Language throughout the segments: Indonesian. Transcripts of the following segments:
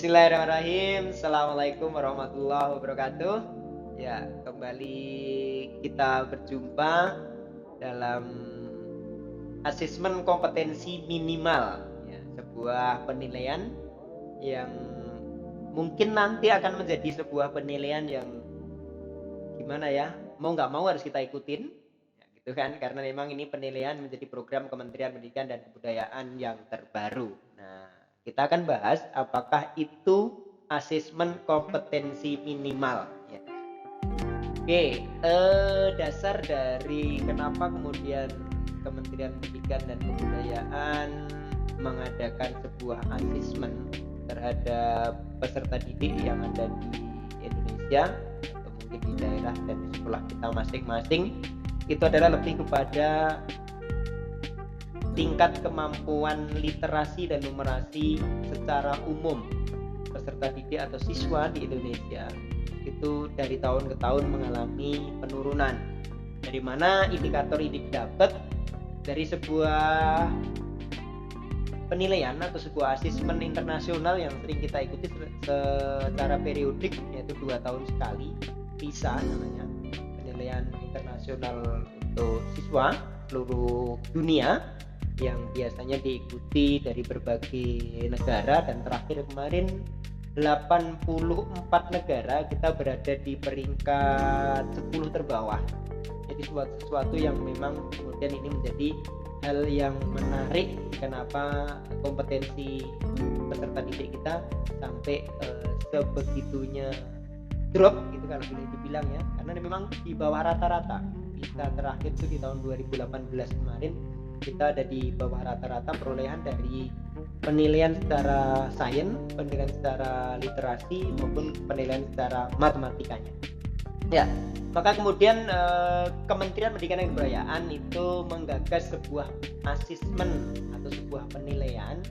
Bismillahirrahmanirrahim. Assalamualaikum warahmatullahi wabarakatuh. Ya, kembali kita berjumpa dalam asesmen kompetensi minimal. Ya, sebuah penilaian yang mungkin nanti akan menjadi sebuah penilaian yang gimana ya, mau nggak mau harus kita ikutin, ya, gitu kan? Karena memang ini penilaian menjadi program Kementerian Pendidikan dan Kebudayaan yang terbaru. Nah, kita akan bahas apakah itu asesmen kompetensi minimal. Ya. Oke, dasar dari kenapa kemudian Kementerian Pendidikan dan Kebudayaan mengadakan sebuah asesmen terhadap peserta didik yang ada di Indonesia atau mungkin di daerah dan di sekolah kita masing-masing, itu adalah lebih kepada tingkat kemampuan literasi dan numerasi secara umum peserta didik atau siswa di Indonesia itu dari tahun ke tahun mengalami penurunan. Dari mana indikator ini didapat? Dari sebuah penilaian atau sebuah asesmen internasional yang sering kita ikuti secara periodik, yaitu 2 tahun sekali, PISA namanya, penilaian internasional untuk siswa seluruh dunia yang biasanya diikuti dari berbagai negara, dan terakhir kemarin 84 negara kita berada di peringkat 10 terbawah. Jadi sesuatu yang memang kemudian ini menjadi hal yang menarik, kenapa kompetensi peserta didik kita sampai sebegitunya drop gitu kalau boleh dibilang ya, karena memang di bawah rata-rata. Kita terakhir itu di tahun 2018 kemarin kita ada di bawah rata-rata perolehan dari penilaian secara sains, penilaian secara literasi maupun penilaian secara matematikanya. Ya, maka kemudian Kementerian Pendidikan dan Kebudayaan itu menggagas sebuah asesmen atau sebuah penilaian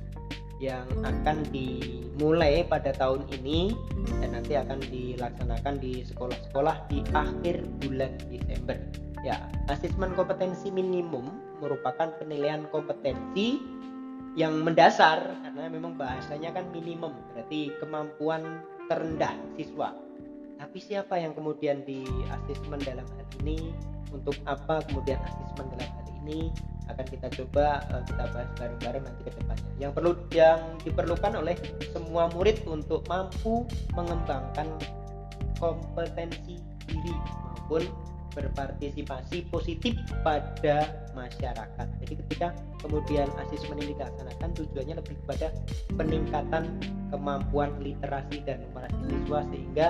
yang akan dimulai pada tahun ini dan nanti akan dilaksanakan di sekolah-sekolah di akhir bulan Desember. Ya, asesmen kompetensi minimum merupakan penilaian kompetensi yang mendasar, karena memang bahasanya kan minimum, berarti kemampuan terendah siswa. Tapi siapa yang kemudian di asesmen dalam hal ini, untuk apa kemudian asesmen dalam hal ini, akan kita coba kita bahas bareng-bareng nanti ke depannya. Yang diperlukan oleh semua murid untuk mampu mengembangkan kompetensi diri maupun berpartisipasi positif pada masyarakat. Jadi ketika kemudian asesmen ini dilaksanakan, tujuannya lebih kepada peningkatan kemampuan literasi dan numerasi siswa sehingga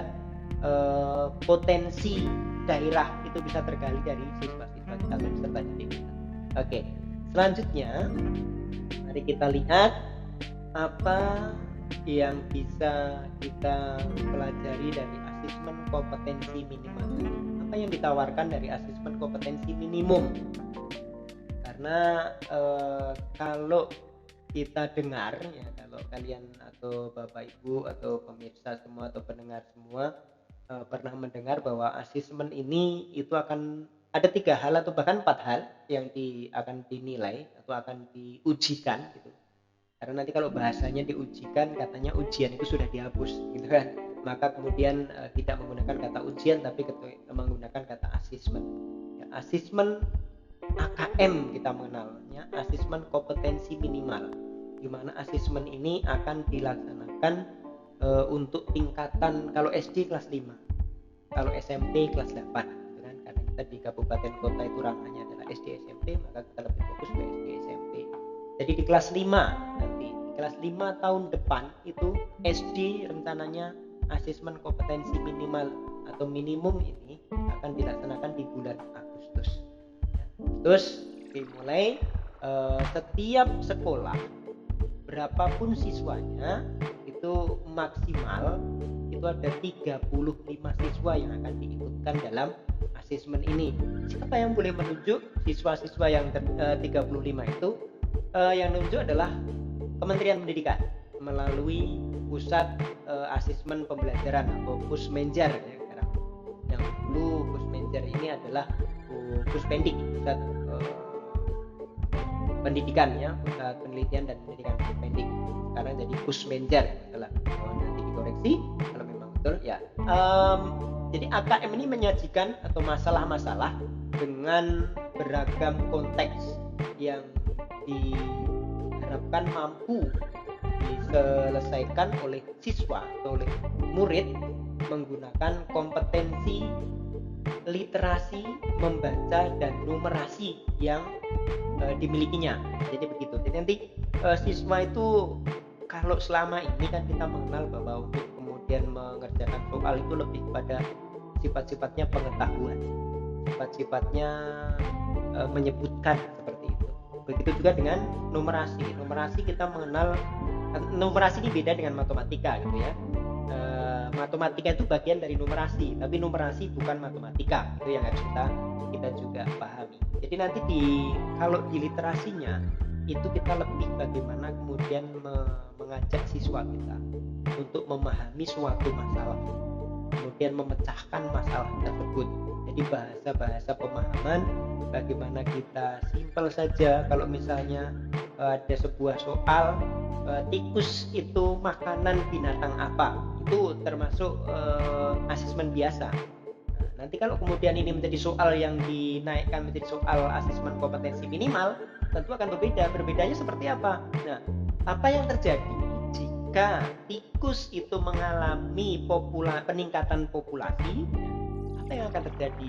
potensi daerah itu bisa tergali dari siswa-siswa kita atau peserta didik kita. Oke, selanjutnya mari kita lihat apa yang bisa kita pelajari dari asesmen kompetensi minimal. Apa yang ditawarkan dari asesmen kompetensi minimum? Karena kalau kita dengar ya, kalau kalian atau Bapak Ibu atau pemirsa semua atau pendengar semua pernah mendengar bahwa asesmen ini itu akan ada 3 hal atau bahkan 4 hal yang akan dinilai atau akan diujikan gitu. Karena nanti kalau bahasanya diujikan, katanya ujian itu sudah dihapus gitu kan. Maka kemudian tidak menggunakan kata ujian tapi menggunakan kata asesmen. Ya, asesmen AKM kita mengenalnya, asesmen kompetensi minimal, di mana asesmen ini akan dilaksanakan untuk tingkatan kalau SD kelas 5, kalau SMP kelas 8 gitu kan. Karena kita di kabupaten kota itu ranahnya adalah SD SMP, maka kita lebih fokus ke SD SMP. Jadi di kelas 5 nanti, di kelas 5 tahun depan itu SD rencananya asesmen kompetensi minimal atau minimum ini akan dilaksanakan di bulan Agustus. Terus dimulai setiap sekolah berapapun siswanya itu maksimal itu ada 35 siswa yang akan diikutkan dalam asesmen ini. Siapa yang boleh menunjuk siswa-siswa yang 35 itu? Yang menunjuk adalah Kementerian Pendidikan melalui Pusat Asesmen Pembelajaran atau Pusmenjar ya sekarang. Yang dulu Pusmenjar ini adalah Puspendik, Pusat Pendidikan ya, Pusat Penelitian dan Pendidikan Puspendik. Sekarang jadi Pusmenjar adalah nanti kompetensi kalau memang betul ya. Jadi AKM ini menyajikan atau masalah-masalah dengan beragam konteks yang diharapkan mampu diselesaikan oleh siswa atau oleh murid menggunakan kompetensi literasi, membaca dan numerasi yang dimilikinya. Jadi begitu. Jadi nanti siswa itu kalau selama ini kan kita mengenal bahwa untuk kemudian mengerjakan soal itu lebih pada sifat-sifatnya pengetahuan, sifat-sifatnya menyebutkan seperti itu. Begitu juga dengan numerasi. Numerasi kita mengenal, numerasi ini beda dengan matematika gitu ya. Matematika itu bagian dari numerasi, tapi numerasi bukan matematika, itu yang harus kita juga pahami. Jadi nanti kalau di literasinya itu kita lebih bagaimana kemudian mengajak siswa kita untuk memahami suatu masalah, kemudian memecahkan masalah tersebut. Jadi bahasa-bahasa pemahaman, bagaimana kita simpel saja kalau misalnya ada sebuah soal, tikus itu makanan binatang apa, itu termasuk asesmen biasa. Nah, nanti kalau kemudian ini menjadi soal yang dinaikkan menjadi soal asesmen kompetensi minimal, tentu akan berbeda. Berbedanya seperti apa? Nah, apa yang terjadi jika tikus itu mengalami peningkatan populasi? Apa yang akan terjadi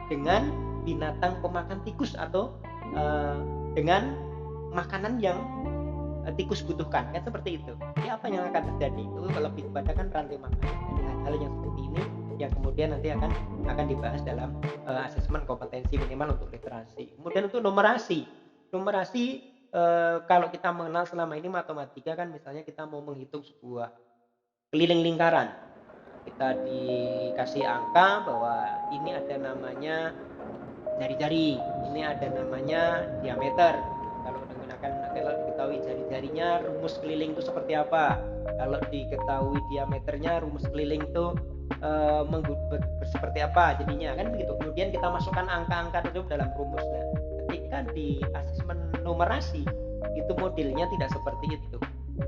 dengan binatang pemakan tikus atau dengan makanan yang tikus butuhkan, kan seperti itu. Jadi apa yang akan terjadi itu lebih kepada kan rantai makanan. Jadi hal-hal yang seperti ini yang kemudian nanti akan dibahas dalam asesmen kompetensi minimal untuk literasi. Kemudian untuk numerasi kalau kita mengenal selama ini matematika kan, misalnya kita mau menghitung sebuah keliling lingkaran, kita dikasih angka bahwa ini ada namanya jari-jari, ini ada namanya diameter. Kalau diketahui jari-jarinya, rumus keliling itu seperti apa. Kalau diketahui diameternya, rumus keliling itu seperti apa jadinya, kan begitu. Kemudian kita masukkan angka-angka tersebut dalam rumus. Nah, ketika di asesmen numerasi itu modelnya tidak seperti itu,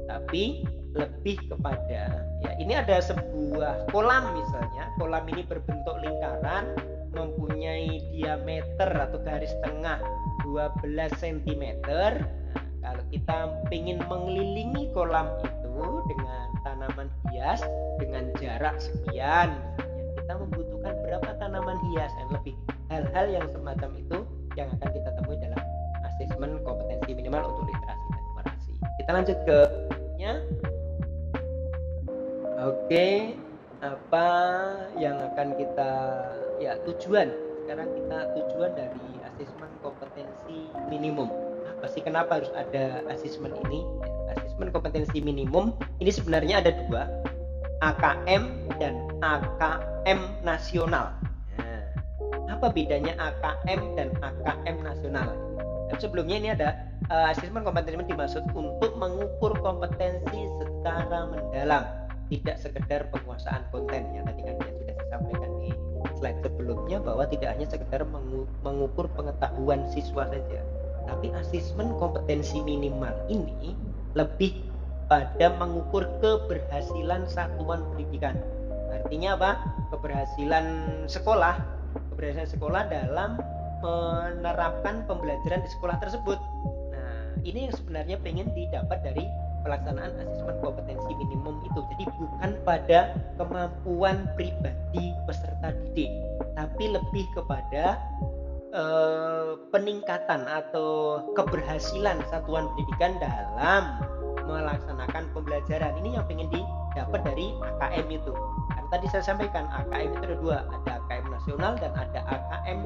tapi lebih kepada ini ada sebuah kolam, misalnya kolam ini berbentuk lingkaran, mempunyai diameter atau garis tengah 12 cm. Kalau kita ingin mengelilingi kolam itu dengan tanaman hias dengan jarak sekian, kita membutuhkan berapa tanaman hias, dan lebih hal-hal yang semacam itu yang akan kita temui dalam asesmen kompetensi minimal untuk literasi dan numerasi. Kita lanjut ke nya. Oke, apa yang akan kita tujuan sekarang dari asesmen kompetensi minimum. Apa sih, kenapa harus ada asesmen ini? Asesmen kompetensi minimum ini sebenarnya ada dua, AKM dan AKM nasional. Nah, apa bedanya AKM dan AKM nasional? Dan sebelumnya ini ada asesmen kompetensi dimaksud untuk mengukur kompetensi secara mendalam, tidak sekedar penguasaan konten. Ya, tadi kan sudah disampaikan di slide sebelumnya bahwa tidak hanya sekedar mengukur pengetahuan siswa saja, tapi asesmen kompetensi minimal ini lebih pada mengukur keberhasilan satuan pendidikan. Artinya apa? Keberhasilan sekolah dalam menerapkan pembelajaran di sekolah tersebut. Nah, ini yang sebenarnya pengen didapat dari pelaksanaan asesmen kompetensi minimum itu. Jadi bukan pada kemampuan pribadi peserta didik, tapi lebih kepada peningkatan atau keberhasilan satuan pendidikan dalam melaksanakan pembelajaran. Ini yang ingin didapat dari AKM itu. Karena tadi saya sampaikan AKM itu ada dua, ada AKM nasional dan ada AKM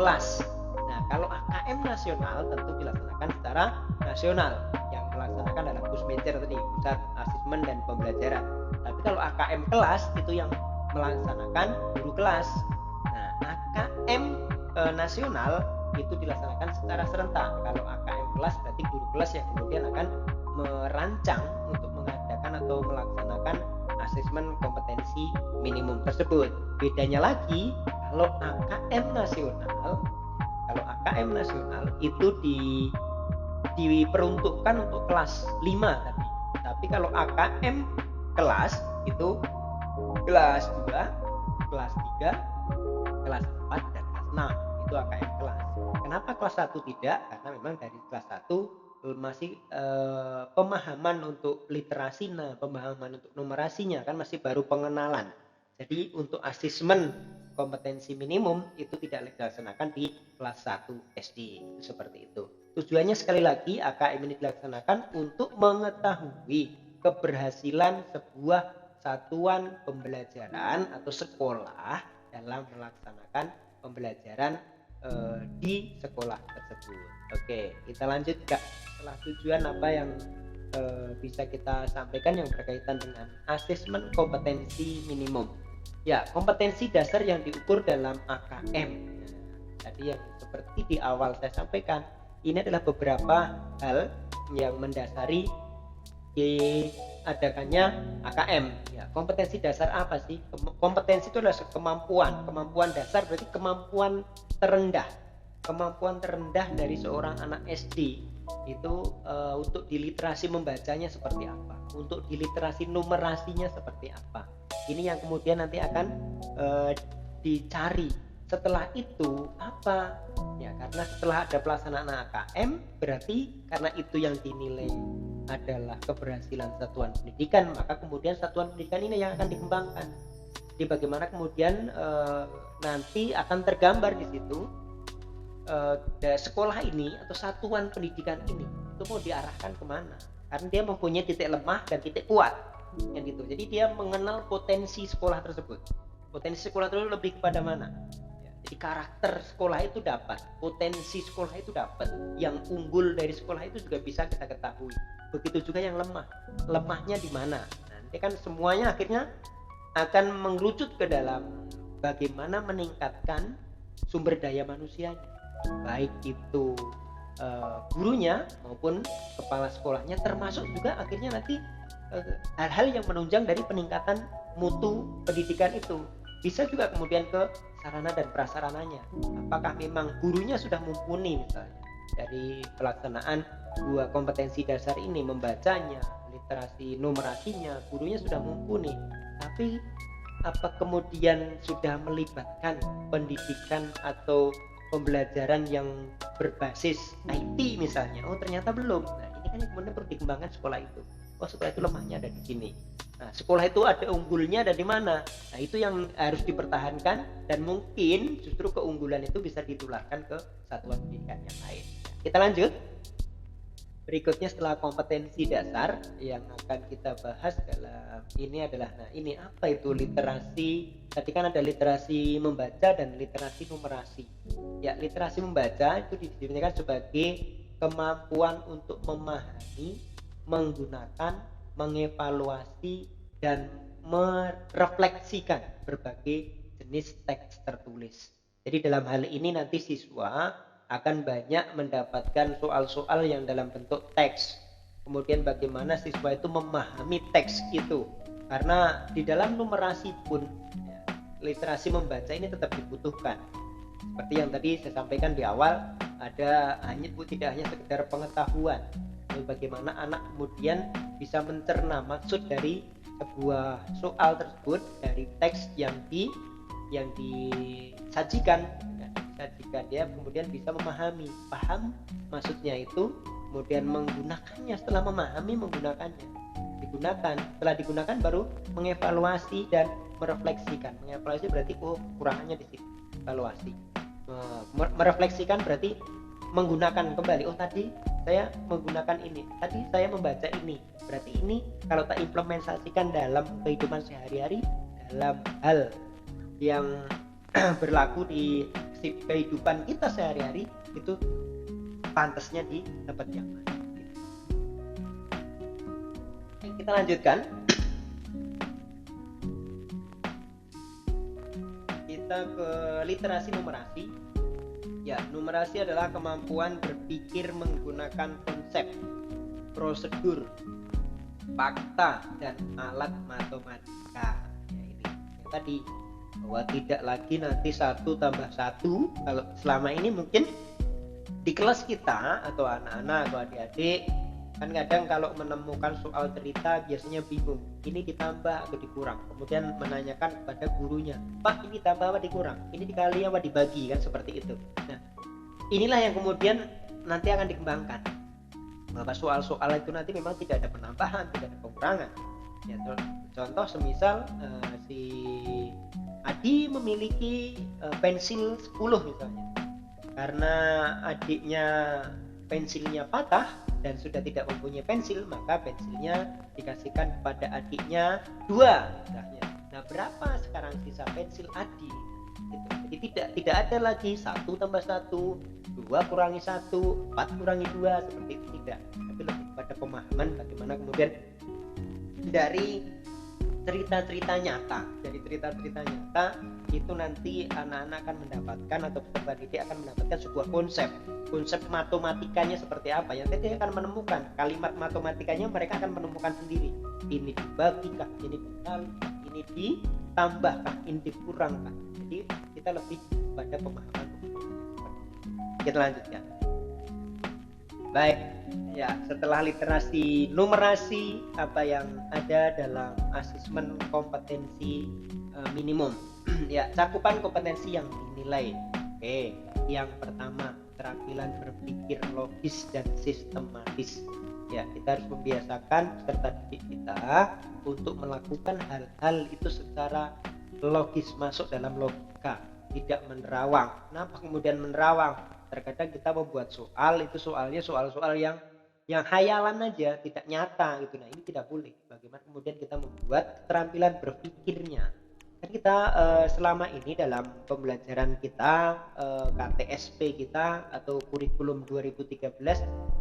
kelas. Nah, kalau AKM nasional tentu dilaksanakan secara nasional, yang melaksanakan adalah Pusmecer tadi, Pusat Asesmen dan Pembelajaran. Tapi kalau AKM kelas itu yang melaksanakan guru kelas. Nah, AKM nasional itu dilaksanakan secara serentak. Kalau AKM kelas berarti guru kelas yang kemudian akan merancang untuk mengadakan atau melaksanakan asesmen kompetensi minimum tersebut. Bedanya lagi, kalau AKM nasional itu diperuntukkan untuk kelas 5 tadi. Tapi kalau AKM kelas Itu kelas 2, kelas 3, kelas 4, dan kelas 6. Itu AKM kelas. Kenapa kelas 1 tidak? Karena memang dari kelas 1 masih pemahaman untuk literasinya, pemahaman untuk numerasinya kan masih baru pengenalan. Jadi untuk asesmen kompetensi minimum itu tidak dilaksanakan di kelas 1 SD. Seperti itu. Tujuannya sekali lagi AKM ini dilaksanakan untuk mengetahui keberhasilan sebuah satuan pembelajaran atau sekolah dalam melaksanakan pembelajaran di sekolah tersebut. Oke, kita lanjut Kak. Setelah tujuan apa yang bisa kita sampaikan yang berkaitan dengan asesmen kompetensi minimum. Ya, kompetensi dasar yang diukur dalam AKM. Tadi yang seperti di awal saya sampaikan, ini adalah beberapa hal yang mendasari diadakannya AKM. Ya, kompetensi dasar apa sih? Kompetensi itu adalah kemampuan dasar berarti kemampuan terendah dari seorang anak SD itu untuk di literasi membacanya seperti apa, untuk di literasi numerasinya seperti apa. Ini yang kemudian nanti akan dicari. Setelah itu apa? Ya, karena setelah ada pelaksanaan AKM berarti karena itu yang dinilai adalah keberhasilan satuan pendidikan, maka kemudian satuan pendidikan ini yang akan dikembangkan. Jadi bagaimana kemudian nanti akan tergambar di situ sekolah ini atau satuan pendidikan ini itu mau diarahkan kemana, karena dia mempunyai titik lemah dan titik kuat yang gitu. Jadi dia mengenal potensi sekolah tersebut. Potensi sekolah itu lebih kepada mana ya, jadi karakter sekolah itu dapat, potensi sekolah itu dapat, yang unggul dari sekolah itu juga bisa kita ketahui. Begitu juga yang lemahnya di mana. Nanti kan semuanya akhirnya akan mengerucut ke dalam bagaimana meningkatkan sumber daya manusianya, baik itu gurunya maupun kepala sekolahnya, termasuk juga akhirnya nanti hal-hal yang menunjang dari peningkatan mutu pendidikan itu. Bisa juga kemudian ke sarana dan prasarananya, apakah memang gurunya sudah mumpuni misalnya dari pelaksanaan dua kompetensi dasar ini, membacanya, literasi numerasinya, gurunya sudah mumpuni, tapi apa kemudian sudah melibatkan pendidikan atau pembelajaran yang berbasis IT misalnya? Oh ternyata belum. Nah ini kan yang kemudian perlu dikembangkan sekolah itu. Oh sekolah itu lemahnya ada di sini. Nah sekolah itu ada unggulnya ada di mana? Nah itu yang harus dipertahankan, dan mungkin justru keunggulan itu bisa ditularkan ke satuan pendidikan yang lain. Kita lanjut. Berikutnya setelah kompetensi dasar yang akan kita bahas dalam ini adalah, nah ini apa itu literasi? Tadi kan ada literasi membaca dan literasi numerasi. Ya, literasi membaca itu didefinisikan sebagai kemampuan untuk memahami, menggunakan, mengevaluasi, dan merefleksikan berbagai jenis teks tertulis. Jadi dalam hal ini nanti siswa akan banyak mendapatkan soal-soal yang dalam bentuk teks. Kemudian bagaimana siswa itu memahami teks itu. Karena di dalam numerasi pun ya, literasi membaca ini tetap dibutuhkan. Seperti yang tadi saya sampaikan di awal, ada tidak hanya sekedar pengetahuan, tapi bagaimana anak kemudian bisa mencerna maksud dari sebuah soal tersebut dari teks yang disajikan. Jika dia kemudian bisa paham maksudnya itu, kemudian menggunakannya, setelah memahami menggunakannya, setelah digunakan baru mengevaluasi dan merefleksikan. Mengevaluasi berarti kurangannya di situ, evaluasi. Merefleksikan berarti menggunakan kembali. Oh tadi saya menggunakan ini, tadi saya membaca ini, berarti ini kalau tak implementasikan dalam kehidupan sehari-hari, dalam hal yang berlaku di kehidupan kita sehari-hari, itu pantasnya di tempat yang mana. Kita lanjutkan. Kita ke literasi numerasi. Ya, numerasi adalah kemampuan berpikir menggunakan konsep, prosedur, fakta, dan alat matematika. Ya, ini yang tadi, bahwa tidak lagi nanti 1 tambah 1. Kalau selama ini mungkin di kelas kita atau anak-anak atau adik-adik Kan kadang kalau menemukan soal cerita biasanya bingung, ini ditambah atau dikurang, kemudian menanyakan kepada gurunya, Pak ini tambah apa dikurang, ini dikali apa dibagi, kan seperti itu. Nah inilah yang kemudian nanti akan dikembangkan, bahwa soal-soal itu nanti memang tidak ada penambahan, tidak ada pengurangan ya. Contoh semisal si Adi memiliki pensil 10 misalnya, karena adiknya pensilnya patah dan sudah tidak mempunyai pensil, maka pensilnya dikasihkan kepada adiknya 2 misalnya. Nah berapa sekarang sisa pensil Adi gitu. Jadi tidak ada lagi 1 tambah 1, 2 kurangi 1, 4 kurangi 2, seperti itu tidak, tapi lebih pada pemahaman bagaimana kemudian dari cerita-cerita nyata itu nanti anak-anak akan mendapatkan, atau peserta didik akan mendapatkan sebuah konsep matematikanya seperti apa, yang tadi akan menemukan kalimat matematikanya, mereka akan menemukan sendiri, ini dibagikah, ini dikali, ini ditambahkah, ini dikurangkah. Jadi kita lebih pada pemahaman. Kita lanjutkan. Baik ya, setelah literasi numerasi, apa yang ada dalam asesmen kompetensi minimum ya, cakupan kompetensi yang dinilai. Oke, yang pertama keterampilan berpikir logis dan sistematis ya. Kita harus membiasakan peserta didik kita untuk melakukan hal-hal itu secara logis, masuk dalam logika, tidak menerawang. Kenapa kemudian menerawang? Terkadang kita membuat soal itu soalnya soal-soal yang hayalan aja, tidak nyata gitu. Nah ini tidak boleh. Bagaimana kemudian kita membuat keterampilan berpikirnya? Kan kita selama ini dalam pembelajaran kita KTSP kita atau kurikulum 2013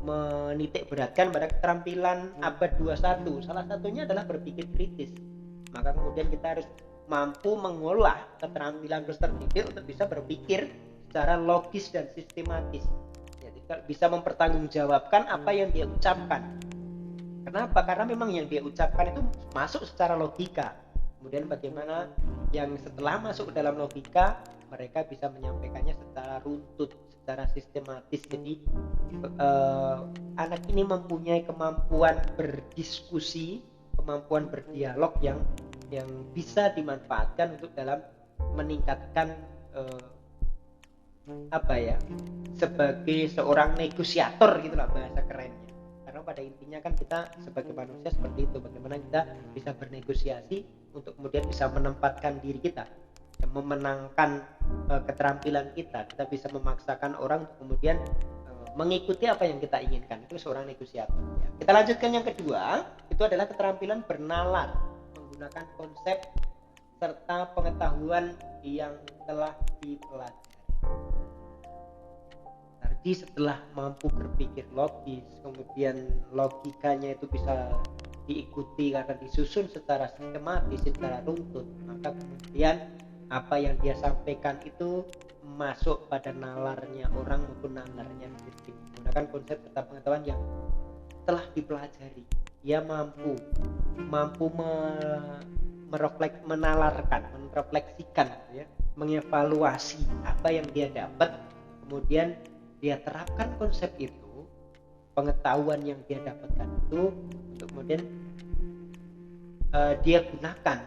menitik beratkan pada keterampilan abad 21. Salah satunya adalah berpikir kritis. Maka kemudian kita harus mampu mengolah keterampilan peserta didik untuk bisa berpikir secara logis dan sistematis. Jadi bisa mempertanggungjawabkan apa yang dia ucapkan. Kenapa? Karena memang yang dia ucapkan itu masuk secara logika. Kemudian bagaimana yang setelah masuk ke dalam logika, mereka bisa menyampaikannya secara runtut, secara sistematis. Jadi anak ini mempunyai kemampuan berdiskusi, kemampuan berdialog yang bisa dimanfaatkan untuk dalam meningkatkan sebagai seorang negosiator gitulah bahasa kerennya. Karena pada intinya kan kita sebagai manusia seperti itu, bagaimana kita bisa bernegosiasi untuk kemudian bisa menempatkan diri kita dan memenangkan keterampilan kita bisa memaksakan orang untuk kemudian mengikuti apa yang kita inginkan. Itu seorang negosiator ya. Kita lanjutkan yang kedua, itu adalah keterampilan bernalar menggunakan konsep serta pengetahuan yang telah dipelajari. Jadi setelah mampu berpikir logis, kemudian logikanya itu bisa diikuti karena disusun secara sistematis, secara runtut, maka kemudian apa yang dia sampaikan itu masuk pada nalarnya orang maupun nalarnya diri. Menggunakan konsep serta pengetahuan yang telah dipelajari, dia mampu merefleksikan ya, mengevaluasi apa yang dia dapat, kemudian dia terapkan konsep itu, pengetahuan yang dia dapatkan itu untuk kemudian dia gunakan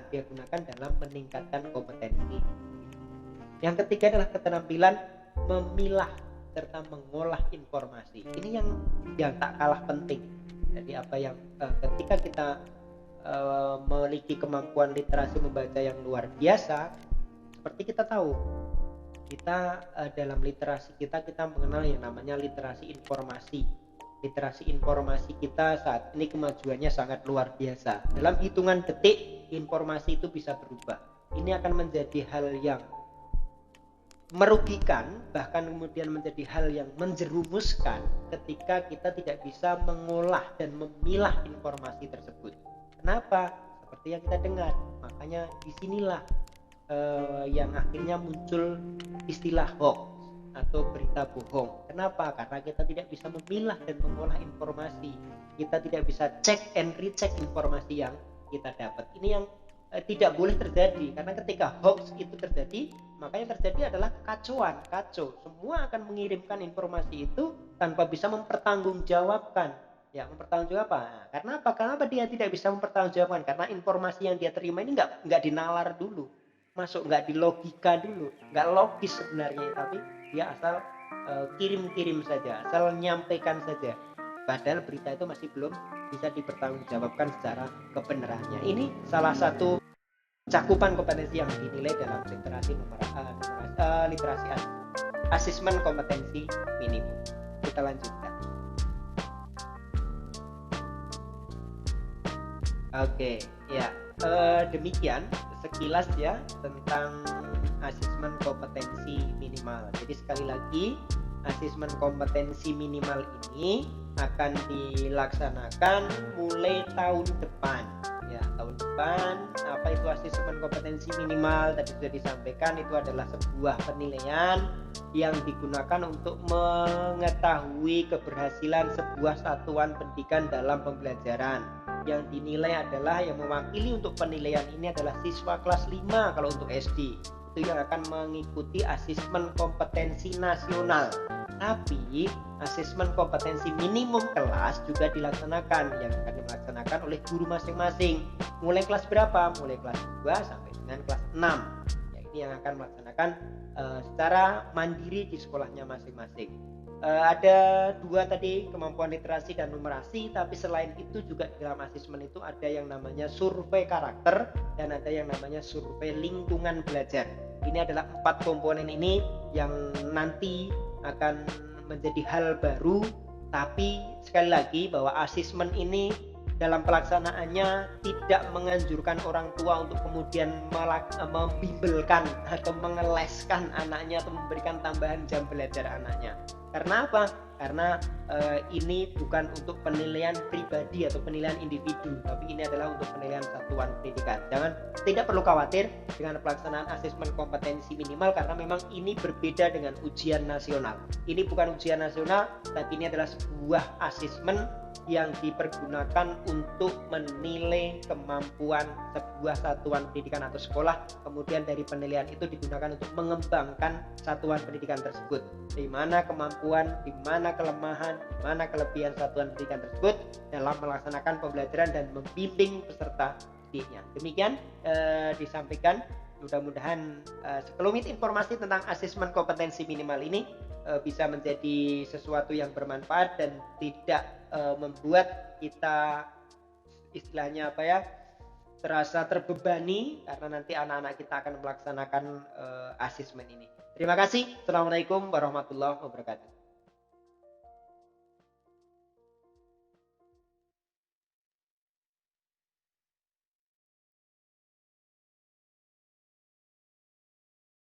dalam meningkatkan kompetensi. Yang ketiga adalah keterampilan memilah serta mengolah informasi. Ini yang tak kalah penting. Jadi apa yang ketika kita memiliki kemampuan literasi membaca yang luar biasa, seperti kita tahu, kita dalam literasi kita mengenal yang namanya literasi informasi. Literasi informasi kita saat ini kemajuannya sangat luar biasa. Dalam hitungan detik informasi itu bisa berubah. Ini akan menjadi hal yang merugikan, bahkan kemudian menjadi hal yang menjerumuskan ketika kita tidak bisa mengolah dan memilah informasi tersebut. Kenapa? Seperti yang kita dengar. Makanya disinilah yang akhirnya muncul istilah hoax atau berita bohong. Kenapa? Karena kita tidak bisa memilah dan mengolah informasi. Kita tidak bisa cek and recheck informasi yang kita dapat. Ini yang tidak boleh terjadi, karena ketika hoax itu terjadi, maka yang terjadi adalah kacau. Semua akan mengirimkan informasi itu tanpa bisa mempertanggungjawabkan Ya, mempertanggungjawab apa? Nah, karena apa? Kenapa dia tidak bisa mempertanggungjawabkan? Karena informasi yang dia terima ini nggak dinalar dulu, masuk nggak dilogika dulu, nggak logis sebenarnya, tapi dia asal kirim-kirim saja, asal nyampaikan saja. Padahal berita itu masih belum bisa dipertanggungjawabkan secara kebenarannya. Ini salah satu cakupan kompetensi yang dinilai dalam literasi asesmen kompetensi minimum. Kita lanjutkan. Oke, ya, demikian sekilas ya tentang asesmen kompetensi minimal. Jadi sekali lagi, asesmen kompetensi minimal ini akan dilaksanakan mulai tahun depan. Ya, tahun depan. Apa itu asesmen kompetensi minimal? Tadi sudah disampaikan, itu adalah sebuah penilaian yang digunakan untuk mengetahui keberhasilan sebuah satuan pendidikan dalam pembelajaran. Yang dinilai adalah, yang mewakili untuk penilaian ini adalah siswa kelas 5 kalau untuk SD. Itu yang akan mengikuti asesmen kompetensi nasional. Tapi asesmen kompetensi minimum kelas juga dilaksanakan, yang akan dilaksanakan oleh guru masing-masing. Mulai kelas berapa? Mulai kelas 2 sampai dengan kelas 6. Ya, ini yang akan melaksanakan secara mandiri di sekolahnya masing-masing. Ada dua tadi, kemampuan literasi dan numerasi, tapi selain itu juga dalam asesmen itu ada yang namanya survei karakter dan ada yang namanya survei lingkungan belajar. Ini adalah 4 komponen ini yang nanti akan menjadi hal baru, tapi sekali lagi bahwa asesmen ini dalam pelaksanaannya tidak menganjurkan orang tua untuk kemudian membimbelkan atau mengeleskan anaknya atau memberikan tambahan jam belajar anaknya. Karena apa? Karena ini bukan untuk penilaian pribadi atau penilaian individu, tapi ini adalah untuk penilaian satuan pendidikan. Tidak perlu khawatir dengan pelaksanaan asesmen kompetensi minimal, karena memang ini berbeda dengan ujian nasional. Ini bukan ujian nasional, tapi ini adalah sebuah asesmen yang dipergunakan untuk menilai kemampuan sebuah satuan pendidikan atau sekolah. Kemudian dari penilaian itu digunakan untuk mengembangkan satuan pendidikan tersebut. Di mana kemampuan, di mana kelemahan, di mana kelebihan satuan pendidikan tersebut dalam melaksanakan pembelajaran dan membimbing peserta didiknya. Demikian disampaikan. Mudah-mudahan sekelumit informasi tentang asesmen kompetensi minimal ini bisa menjadi sesuatu yang bermanfaat dan tidak membuat kita istilahnya terasa terbebani, karena nanti anak-anak kita akan melaksanakan asesmen ini. Terima kasih. Assalamualaikum warahmatullahi wabarakatuh.